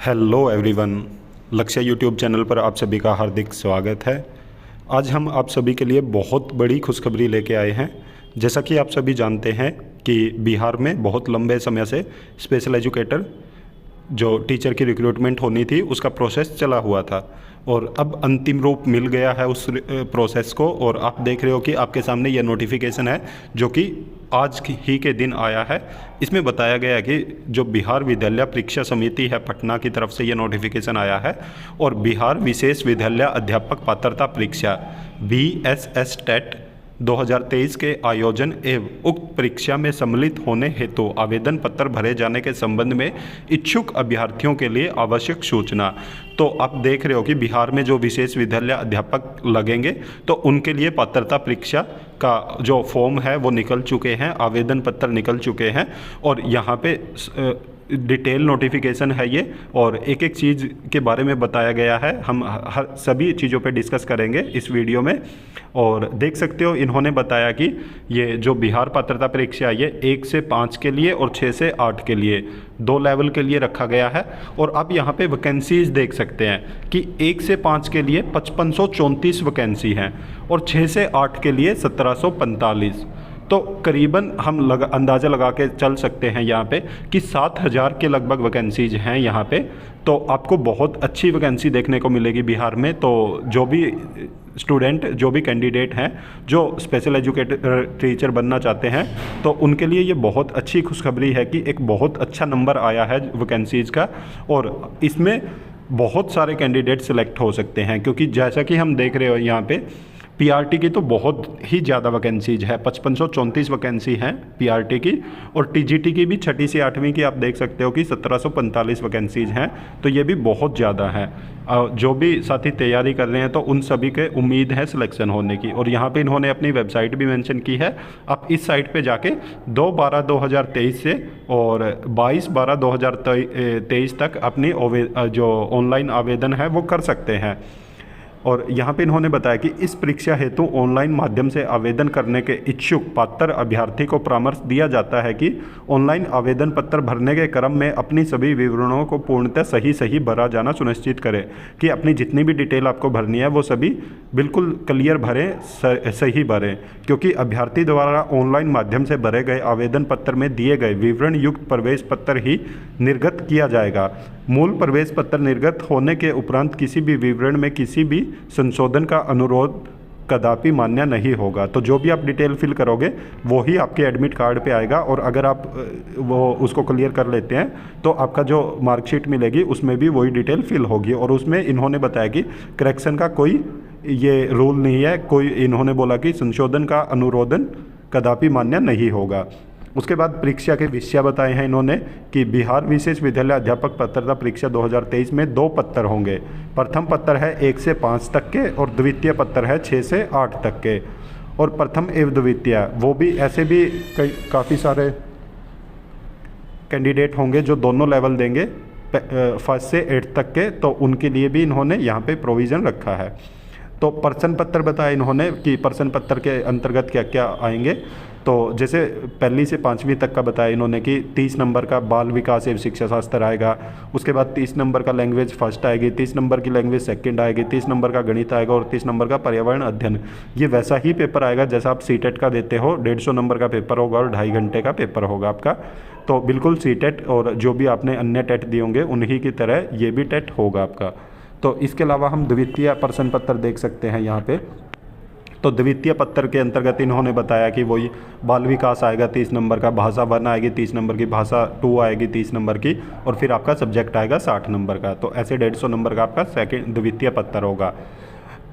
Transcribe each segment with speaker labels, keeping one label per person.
Speaker 1: Hello everyone, लक्ष्य YouTube channel पर आप सभी का हार्दिक स्वागत है। आज हम आप सभी के लिए बहुत बड़ी खुशखबरी लेके आए हैं। जैसा कि आप सभी जानते हैं कि बिहार में बहुत लंबे समय से स्पेशल एजुकेटर जो टीचर की रिक्रूटमेंट होनी थी उसका प्रोसेस चला हुआ था और अब अंतिम रूप मिल गया है उस प्रोसेस को। और आप देख रहे हो कि आपके सामने यह नोटिफिकेशन है जो कि आज ही के दिन आया है। इसमें बताया गया है कि जो बिहार विद्यालय परीक्षा समिति है पटना की तरफ से यह नोटिफिकेशन आया है और बिहार विशेष विद्यालय अध्यापक पात्रता परीक्षा BSS टेट 2023 के आयोजन एवं उक्त परीक्षा में सम्मिलित होने हेतु आवेदन पत्र भरे जाने के संबंध में इच्छुक अभ्यर्थियों के लिए आवश्यक सूचना। तो आप देख रहे हो कि बिहार में जो विशेष विद्यालय अध्यापक लगेंगे तो उनके लिए पात्रता परीक्षा का जो फॉर्म है वो निकल चुके हैं, आवेदन पत्र निकल चुके हैं और यहाँ पे डिटेल नोटिफिकेशन है ये और एक एक चीज़ के बारे में बताया गया है। हम हर सभी चीज़ों पे डिस्कस करेंगे इस वीडियो में। और देख सकते हो इन्होंने बताया कि ये जो बिहार पात्रता परीक्षा ये 1 से 5 के लिए और 6 से 8 के लिए 2 लेवल के लिए रखा गया है। और आप यहाँ पे वैकेंसीज देख सकते हैं कि 1 से 5 के लिए 5534 वैकेंसी हैं और 6 से 8 के लिए 1745। तो करीबन हम अंदाज़ा लगा के चल सकते हैं यहाँ पे कि 7000 के लगभग वैकेंसीज हैं यहाँ पे। तो आपको बहुत अच्छी वैकेंसी देखने को मिलेगी बिहार में। तो जो भी स्टूडेंट, जो भी कैंडिडेट हैं जो स्पेशल एजुकेटर टीचर बनना चाहते हैं तो उनके लिए ये बहुत अच्छी खुशखबरी है कि एक बहुत अच्छा नंबर आया है वैकेंसीज़ का और इसमें बहुत सारे कैंडिडेट सेलेक्ट हो सकते हैं। क्योंकि जैसा कि हम देख रहे हो यहाँ पे पीआरटी की तो बहुत ही ज़्यादा वैकेंसीज है, 5534 वैकेंसी हैं पीआरटी की और टीजीटी की भी 6ठी से 8वीं की आप देख सकते हो कि 1745 वैकेंसीज हैं। तो ये भी बहुत ज़्यादा है। जो भी साथी तैयारी कर रहे हैं तो उन सभी के उम्मीद है सिलेक्शन होने की। और यहाँ पे इन्होंने अपनी वेबसाइट भी मेंशन की है। आप इस साइट पे जाके 2/12/2023 से और 22/12/2023 तक अपनी जो ऑनलाइन आवेदन है वो कर सकते हैं। और यहाँ पे इन्होंने बताया कि इस परीक्षा हेतु ऑनलाइन माध्यम से आवेदन करने के इच्छुक पात्र अभ्यर्थी को परामर्श दिया जाता है कि ऑनलाइन आवेदन पत्र भरने के क्रम में अपनी सभी विवरणों को पूर्णतः सही भरा जाना सुनिश्चित करें कि अपनी जितनी भी डिटेल आपको भरनी है वो सभी बिल्कुल क्लियर भरें, सही भरें। क्योंकि अभ्यर्थी द्वारा ऑनलाइन माध्यम से भरे गए आवेदन पत्र में दिए गए विवरण युक्त प्रवेश पत्र ही निर्गत किया जाएगा। मूल प्रवेश पत्र निर्गत होने के उपरांत किसी भी विवरण में किसी भी संशोधन का अनुरोध कदापि मान्य नहीं होगा। तो जो भी आप डिटेल फिल करोगे वो ही आपके एडमिट कार्ड पे आएगा और अगर आप वो उसको क्लियर कर लेते हैं तो आपका जो मार्कशीट मिलेगी उसमें भी वही डिटेल फिल होगी। और उसमें इन्होंने बताया कि करेक्शन का कोई ये रूल नहीं है, कोई इन्होंने बोला कि संशोधन का अनुरोधन कदापि मान्य नहीं होगा। उसके बाद परीक्षा के विषय बताए हैं इन्होंने कि बिहार विशेष विद्यालय अध्यापक पात्रता परीक्षा 2023 में 2 पत्र होंगे। प्रथम पत्र है 1 से 5 तक के और द्वितीय पत्र है 6 से 8 तक के। और प्रथम एवं द्वितीय वो भी ऐसे भी काफ़ी सारे कैंडिडेट होंगे जो दोनों लेवल देंगे 1 से 8 तक के। तो उनके लिए भी इन्होंने यहाँ पे प्रोविज़न रखा है। तो प्रश्न पत्र बताया इन्होंने कि प्रश्न पत्र के अंतर्गत क्या क्या आएंगे। तो जैसे 1ली से 5वीं तक का बताया इन्होंने कि 30 नंबर का बाल विकास एवं शिक्षा शास्त्र आएगा। उसके बाद 30 नंबर का लैंग्वेज फर्स्ट आएगी, 30 नंबर की लैंग्वेज सेकंड आएगी, 30 नंबर का गणित आएगा और 30 नंबर का पर्यावरण अध्ययन। ये वैसा ही पेपर आएगा जैसा आप सीटेट का देते हो, 150 नंबर का पेपर होगा और 2.5 घंटे का पेपर होगा आपका। तो बिल्कुल सीटेट और जो भी आपने अन्य टेट दिए होंगे उन्हीं की तरह ये भी टेट होगा आपका। तो इसके अलावा हम द्वितीय प्रश्न पत्र देख सकते हैं यहाँ पे। तो द्वितीय पत्र के अंतर्गत इन्होंने बताया कि वही बाल विकास आएगा 30 नंबर का, भाषा 1 आएगी 30 नंबर की, भाषा 2 आएगी 30 नंबर की और फिर आपका सब्जेक्ट आएगा 60 नंबर का। तो ऐसे 150 नंबर का आपका द्वितीय पत्र होगा।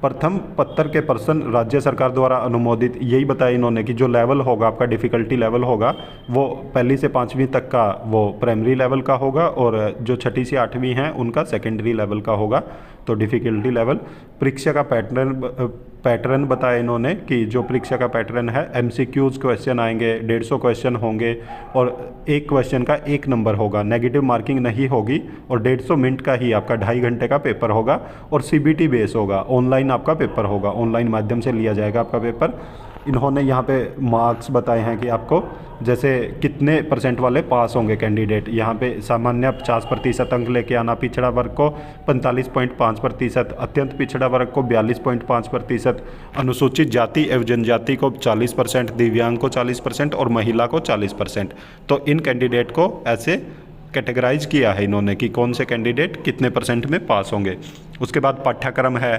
Speaker 1: प्रथम पत्र के प्रश्न राज्य सरकार द्वारा अनुमोदित, यही बताया इन्होंने कि जो लेवल होगा आपका डिफ़िकल्टी लेवल होगा वो 1ली से 5वीं तक का वो प्राइमरी लेवल का होगा और जो 6ठी से 8वीं हैं उनका सेकेंडरी लेवल का होगा। तो डिफ़िकल्टी लेवल। परीक्षा का पैटर्न बताया इन्होंने कि जो परीक्षा का पैटर्न है MCQs क्वेश्चन आएंगे, 150 क्वेश्चन होंगे और एक क्वेश्चन का 1 नंबर होगा, नेगेटिव मार्किंग नहीं होगी और 150 मिनट का ही आपका 2.5 घंटे का पेपर होगा और CBT बेस होगा। ऑनलाइन आपका पेपर होगा, ऑनलाइन माध्यम से लिया जाएगा आपका पेपर। इन्होंने यहाँ पे मार्क्स बताए हैं कि आपको जैसे कितने परसेंट वाले पास होंगे कैंडिडेट। यहाँ पे सामान्य 50% अंक लेके आना, पिछड़ा वर्ग को 45.5%, अत्यंत पिछड़ा वर्ग को 42.5%, अनुसूचित जाति एवं जनजाति को 40%, दिव्यांग को 40% और महिला को 40%। तो इन कैंडिडेट को ऐसे कैटेगराइज किया है इन्होंने कि कौन से कैंडिडेट कितने परसेंट में पास होंगे। उसके बाद पाठ्यक्रम है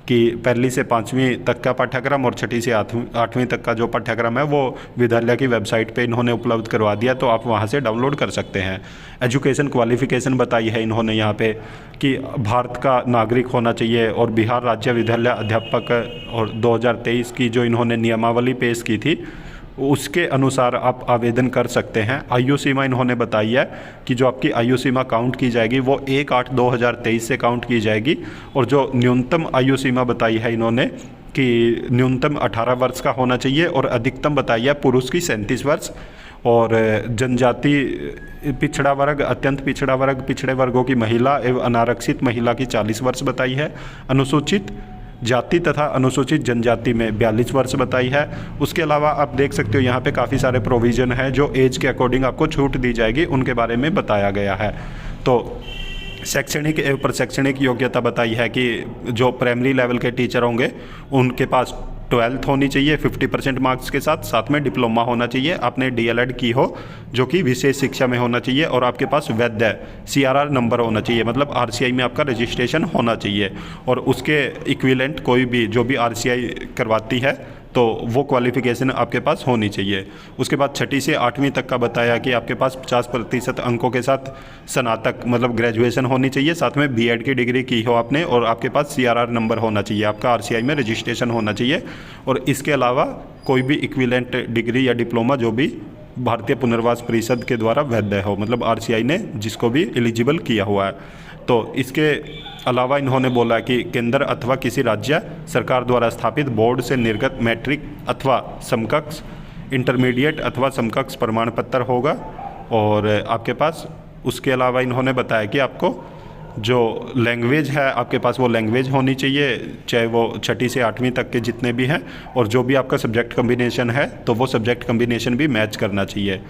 Speaker 1: कि पहली से 5वीं तक का पाठ्यक्रम और 6ठी से 8वीं तक का जो पाठ्यक्रम है वो विद्यालय की वेबसाइट पे इन्होंने उपलब्ध करवा दिया, तो आप वहाँ से डाउनलोड कर सकते हैं। एजुकेशन क्वालिफिकेशन बताई है इन्होंने यहाँ पे कि भारत का नागरिक होना चाहिए और बिहार राज्य विद्यालय अध्यापक और 2023 की जो इन्होंने नियमावली पेश की थी उसके अनुसार आप आवेदन कर सकते हैं। आयु सीमा इन्होंने बताई है कि जो आपकी आयु सीमा काउंट की जाएगी वो 1/8/2023 से काउंट की जाएगी, और जो न्यूनतम आयु सीमा बताई है इन्होंने कि न्यूनतम 18 वर्ष का होना चाहिए और अधिकतम बताई है पुरुष की 37 वर्ष, और जनजाति पिछड़ा वर्ग, अत्यंत पिछड़ा वर्ग, पिछड़े वर्गों की महिला एवं अनारक्षित महिला की 40 वर्ष बताई है। अनुसूचित जाति तथा अनुसूचित जनजाति में 42 वर्ष बताई है। उसके अलावा आप देख सकते हो यहाँ पे काफ़ी सारे प्रोविज़न है जो एज के अकॉर्डिंग आपको छूट दी जाएगी, उनके बारे में बताया गया है। तो शैक्षणिक एवं प्रशैक्षणिक योग्यता बताई है कि जो प्राइमरी लेवल के टीचर होंगे उनके पास 12th होनी चाहिए 50% मार्क्स के साथ, साथ में डिप्लोमा होना चाहिए, आपने DLED की हो जो कि विशेष शिक्षा में होना चाहिए, और आपके पास वैध CRR नंबर होना चाहिए, मतलब RCI में आपका रजिस्ट्रेशन होना चाहिए, और उसके इक्विवेलेंट कोई भी जो भी RCI करवाती है तो वो क्वालिफ़िकेशन आपके पास होनी चाहिए। उसके बाद 6ठी से 8वीं तक का बताया कि आपके पास 50% अंकों के साथ स्नातक मतलब ग्रेजुएशन होनी चाहिए, साथ में B.Ed की डिग्री की हो आपने, और आपके पास CRR नंबर होना चाहिए, आपका RCI में रजिस्ट्रेशन होना चाहिए, और इसके अलावा कोई भी इक्विवेलेंट डिग्री या डिप्लोमा जो भी भारतीय पुनर्वास परिषद के द्वारा वैध हो, मतलब RCI ने जिसको भी एलिजिबल किया हुआ है। तो इसके अलावा इन्होंने बोला कि केंद्र अथवा किसी राज्य सरकार द्वारा स्थापित बोर्ड से निर्गत मैट्रिक अथवा समकक्ष, इंटरमीडिएट अथवा समकक्ष प्रमाण पत्र होगा, और आपके पास उसके अलावा इन्होंने बताया कि आपको जो लैंग्वेज है आपके पास वो लैंग्वेज होनी चाहिए, चाहे वो 6ठी से 8वीं तक के जितने भी हैं, और जो भी आपका सब्जेक्ट कम्बिनेशन है तो वो सब्जेक्ट कम्बिनेशन भी मैच करना चाहिए,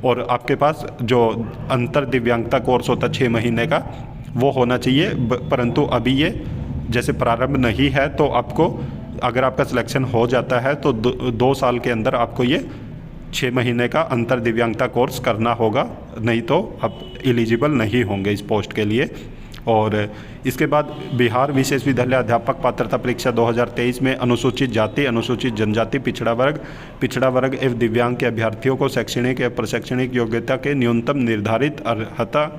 Speaker 1: और आपके पास जो अंतर दिव्यांगता कोर्स होता है 6 महीने का वो होना चाहिए, परंतु अभी ये जैसे प्रारंभ नहीं है, तो आपको अगर आपका सिलेक्शन हो जाता है तो 2 साल के अंदर आपको ये 6 महीने का अंतर दिव्यांगता कोर्स करना होगा, नहीं तो आप एलिजिबल नहीं होंगे इस पोस्ट के लिए। और इसके बाद बिहार विशेष विद्यालय अध्यापक पात्रता परीक्षा 2023 में अनुसूचित जाति, अनुसूचित जनजाति, पिछड़ा वर्ग एवं दिव्यांग के अभ्यर्थियों को शैक्षणिक एवं प्रशैक्षणिक योग्यता के न्यूनतम निर्धारित अर्हता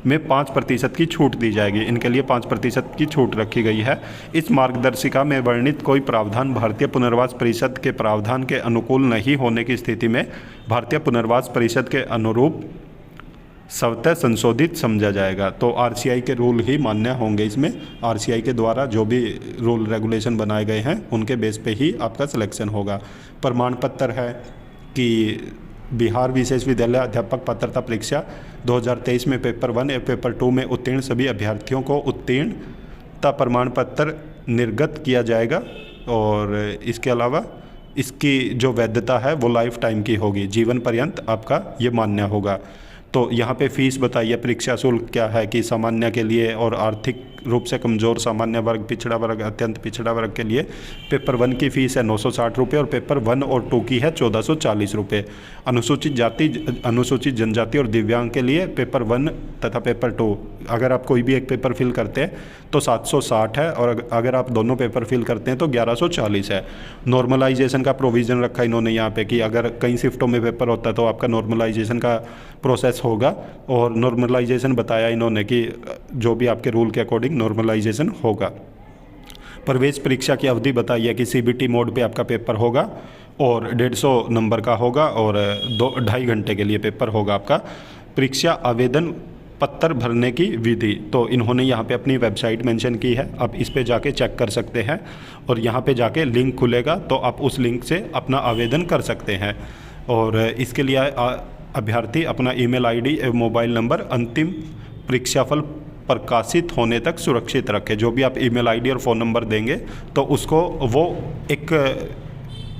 Speaker 1: में 5% की छूट दी जाएगी। इनके लिए 5% की छूट रखी गई है। इस मार्गदर्शिका में वर्णित कोई प्रावधान भारतीय पुनर्वास परिषद के प्रावधान के अनुकूल नहीं होने की स्थिति में भारतीय पुनर्वास परिषद के अनुरूप स्वतः संशोधित समझा जाएगा। तो RCI के रूल ही मान्य होंगे इसमें, RCI के द्वारा जो भी रूल रेगुलेशन बनाए गए हैं उनके बेस पे ही आपका सिलेक्शन होगा। प्रमाण पत्र है कि बिहार विशेष विद्यालय अध्यापक पात्रता परीक्षा 2023 में पेपर 1 या पेपर 2 में उत्तीर्ण सभी अभ्यर्थियों को उत्तीर्णता प्रमाण पत्र निर्गत किया जाएगा, और इसके अलावा इसकी जो वैधता है वो लाइफ टाइम की होगी, जीवन पर्यंत आपका ये मान्य होगा। तो यहाँ पे फीस बताइए, परीक्षा शुल्क क्या है कि सामान्य के लिए और आर्थिक रूप से कमज़ोर सामान्य वर्ग, पिछड़ा वर्ग, अत्यंत पिछड़ा वर्ग के लिए पेपर 1 की फ़ीस है 960 रुपये और पेपर 1 और 2 की है 1440 रुपये। अनुसूचित जाति, अनुसूचित जनजाति और दिव्यांग के लिए पेपर 1 तथा पेपर 2 अगर आप कोई भी एक पेपर फिल करते हैं तो 760 है, और अगर आप दोनों पेपर फिल करते हैं तो 1140 है। नॉर्मलाइजेशन का प्रोविज़न रखा इन्होंने यहाँ पे कि अगर कई शिफ्टों में पेपर होता है तो आपका नॉर्मलाइजेशन का प्रोसेस होगा, और नॉर्मलाइजेशन बताया इन्होंने कि जो भी आपके रूल के अकॉर्डिंग नॉर्मलाइजेशन होगा। प्रवेश परीक्षा की अवधि बताइए कि CBT मोड पे आपका पेपर होगा और 150 नंबर का होगा, और 2-2.5 घंटे के लिए पेपर होगा आपका। परीक्षा आवेदन पत्र भरने की विधि तो इन्होंने यहाँ पे अपनी वेबसाइट मेंशन की है, आप इस पे जाके चेक कर सकते हैं, और यहाँ पे जाके लिंक खुलेगा तो आप उस लिंक से अपना आवेदन कर सकते हैं। और इसके लिए अभ्यर्थी अपना ईमेल ID एवं मोबाइल नंबर अंतिम परीक्षाफल प्रकाशित होने तक सुरक्षित रखें। जो भी आप ईमेल ID और फ़ोन नंबर देंगे तो उसको वो एक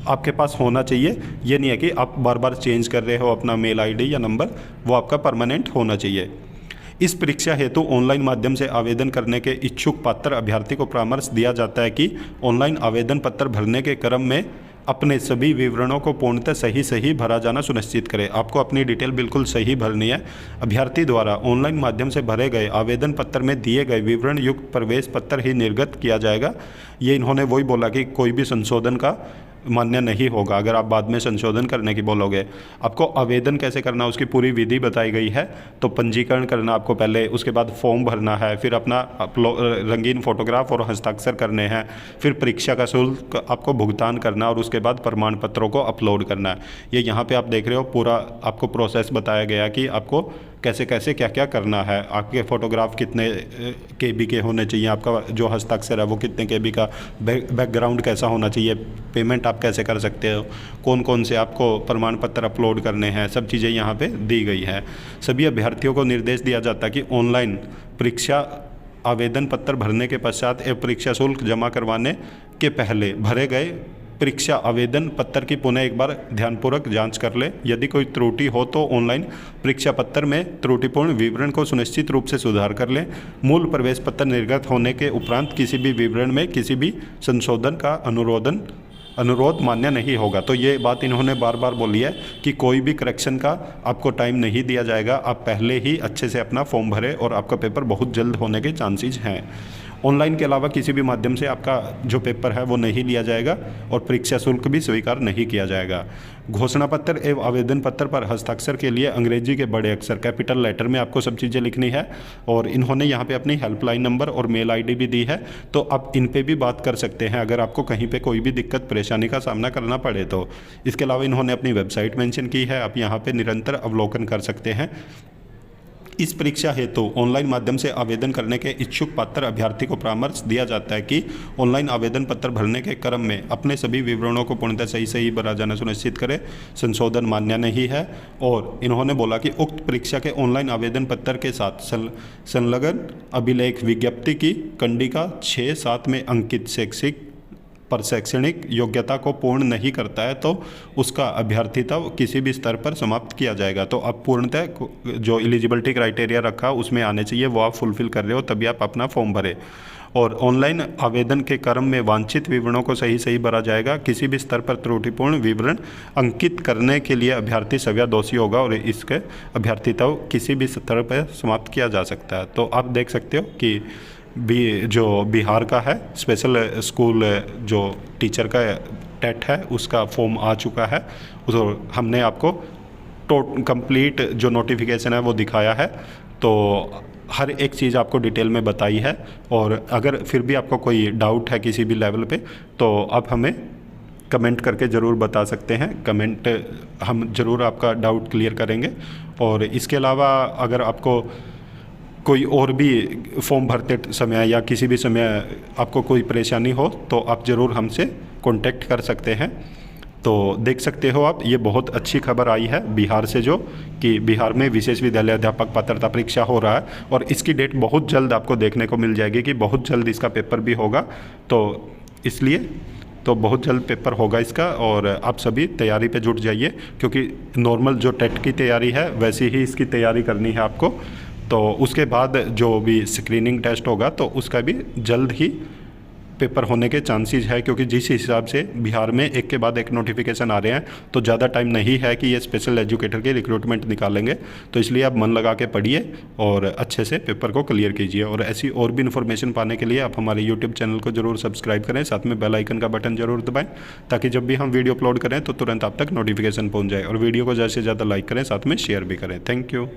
Speaker 1: आपके पास होना चाहिए। ये नहीं है कि आप बार बार चेंज कर रहे हो अपना मेल आईडी या नंबर, वो आपका परमानेंट होना चाहिए। इस परीक्षा हेतु ऑनलाइन माध्यम से आवेदन करने के इच्छुक पात्र अभ्यर्थी को परामर्श दिया जाता है कि ऑनलाइन आवेदन पत्र भरने के क्रम में अपने सभी विवरणों को पूर्णतः सही भरा जाना सुनिश्चित करें। आपको अपनी डिटेल बिल्कुल सही भरनी है। अभ्यर्थी द्वारा ऑनलाइन माध्यम से भरे गए आवेदन पत्र में दिए गए विवरण युक्त प्रवेश पत्र ही निर्गत किया जाएगा। ये इन्होंने वही बोला कि कोई भी संशोधन का मान्य नहीं होगा अगर आप बाद में संशोधन करने की बोलोगे। आपको आवेदन कैसे करना उसकी पूरी विधि बताई गई है। तो पंजीकरण करना आपको पहले, उसके बाद फॉर्म भरना है, फिर अपना रंगीन फोटोग्राफ और हस्ताक्षर करने हैं, फिर परीक्षा का शुल्क आपको भुगतान करना और उसके बाद प्रमाण पत्रों को अपलोड करना है। ये यहाँ पे आप देख रहे हो पूरा आपको प्रोसेस बताया गया कि आपको कैसे कैसे क्या क्या करना है। आपके फ़ोटोग्राफ कितने KB के होने चाहिए, आपका जो हस्ताक्षर है वो कितने KB का, बैकग्राउंड कैसा होना चाहिए, पेमेंट आप कैसे कर सकते हो, कौन कौन से आपको प्रमाण पत्र अपलोड करने हैं, सब चीज़ें यहाँ पे दी गई हैं। सभी अभ्यर्थियों को निर्देश दिया जाता है कि ऑनलाइन परीक्षा आवेदन पत्र भरने के पश्चात एवं परीक्षा शुल्क जमा करवाने के पहले भरे गए परीक्षा आवेदन पत्र की पुनः एक बार ध्यानपूर्वक जांच कर ले। यदि कोई त्रुटि हो तो ऑनलाइन परीक्षा पत्र में त्रुटिपूर्ण विवरण को सुनिश्चित रूप से सुधार कर लें। मूल प्रवेश पत्र निर्गत होने के उपरांत किसी भी विवरण में किसी भी संशोधन का अनुरोध मान्य नहीं होगा। तो ये बात इन्होंने बार बार बोली है कि कोई भी करेक्शन का आपको टाइम नहीं दिया जाएगा। आप पहले ही अच्छे से अपना फॉर्म भरें और आपका पेपर बहुत जल्द होने के चांसेस हैं। ऑनलाइन के अलावा किसी भी माध्यम से आपका जो पेपर है वो नहीं लिया जाएगा और परीक्षा शुल्क भी स्वीकार नहीं किया जाएगा। घोषणा पत्र एवं आवेदन पत्र पर हस्ताक्षर के लिए अंग्रेजी के बड़े अक्षर कैपिटल लेटर में आपको सब चीज़ें लिखनी है। और इन्होंने यहाँ पे अपनी हेल्पलाइन नंबर और मेल आईडी भी दी है, तो आप इन पे भी बात कर सकते हैं अगर आपको कहीं पे कोई भी दिक्कत परेशानी का सामना करना पड़े तो। इसके अलावा इन्होंने अपनी वेबसाइट मेंशन की है, आप यहाँ पे निरंतर अवलोकन कर सकते हैं। इस परीक्षा हेतु ऑनलाइन माध्यम से आवेदन करने के इच्छुक पात्र अभ्यर्थी को परामर्श दिया जाता है कि ऑनलाइन आवेदन पत्र भरने के क्रम में अपने सभी विवरणों को पूर्णतः सही भरा जाना सुनिश्चित करें। संशोधन मान्य नहीं है। और इन्होंने बोला कि उक्त परीक्षा के ऑनलाइन आवेदन पत्र के साथ संलग्न अभिलेख विज्ञप्ति की कंडिका 6-7 में अंकित शैक्षणिक योग्यता को पूर्ण नहीं करता है तो उसका अभ्यर्थिता किसी भी स्तर पर समाप्त किया जाएगा। तो आप पूर्णतः जो एलिजिबिलिटी क्राइटेरिया रखा उसमें आने चाहिए, वो आप फुलफिल कर रहे हो तभी आप अपना फॉर्म भरें। और ऑनलाइन आवेदन के क्रम में वांछित विवरणों को सही भरा जाएगा। किसी भी स्तर पर त्रुटिपूर्ण विवरण अंकित करने के लिए अभ्यर्थी सव्या दोषी होगा और इसके अभ्यर्थिता किसी भी स्तर पर समाप्त किया जा सकता है। तो आप देख सकते हो कि जो बिहार का है स्पेशल स्कूल जो टीचर का टेट है उसका फॉर्म आ चुका है। तो हमने आपको कंप्लीट जो नोटिफिकेशन है वो दिखाया है, तो हर एक चीज़ आपको डिटेल में बताई है। और अगर फिर भी आपको कोई डाउट है किसी भी लेवल पे तो आप हमें कमेंट करके ज़रूर बता सकते हैं। कमेंट हम ज़रूर आपका डाउट क्लियर करेंगे। और इसके अलावा अगर आपको कोई और भी फॉर्म भरते समय या किसी भी समय आपको कोई परेशानी हो तो आप ज़रूर हमसे कांटेक्ट कर सकते हैं। तो देख सकते हो आप, ये बहुत अच्छी खबर आई है बिहार से जो कि बिहार में विशेष विद्यालय अध्यापक पात्रता परीक्षा हो रहा है और इसकी डेट बहुत जल्द आपको देखने को मिल जाएगी कि बहुत जल्द इसका पेपर भी होगा। तो इसलिए तो बहुत जल्द पेपर होगा इसका और आप सभी तैयारी पे जुट जाइए, क्योंकि नॉर्मल जो टेट की तैयारी है वैसी ही इसकी तैयारी करनी है आपको। तो उसके बाद जो भी स्क्रीनिंग टेस्ट होगा तो उसका भी जल्द ही पेपर होने के चांसेस है, क्योंकि जिस हिसाब से बिहार में एक के बाद एक नोटिफिकेशन आ रहे हैं तो ज़्यादा टाइम नहीं है कि ये स्पेशल एजुकेटर के रिक्रूटमेंट निकालेंगे। तो इसलिए आप मन लगा के पढ़िए और अच्छे से पेपर को क्लियर कीजिए। और ऐसी और भी इन्फॉर्मेशन पाने के लिए आप हमारे यूट्यूब चैनल को जरूर सब्सक्राइब करें, साथ में बेल आइकन का बटन जरूर दबाएं ताकि जब भी हम वीडियो अपलोड करें तो तुरंत आप तक नोटिफिकेशन पहुँच जाए। और वीडियो को ज़्यादा से ज़्यादा लाइक करें, साथ में शेयर भी करें। Thank you.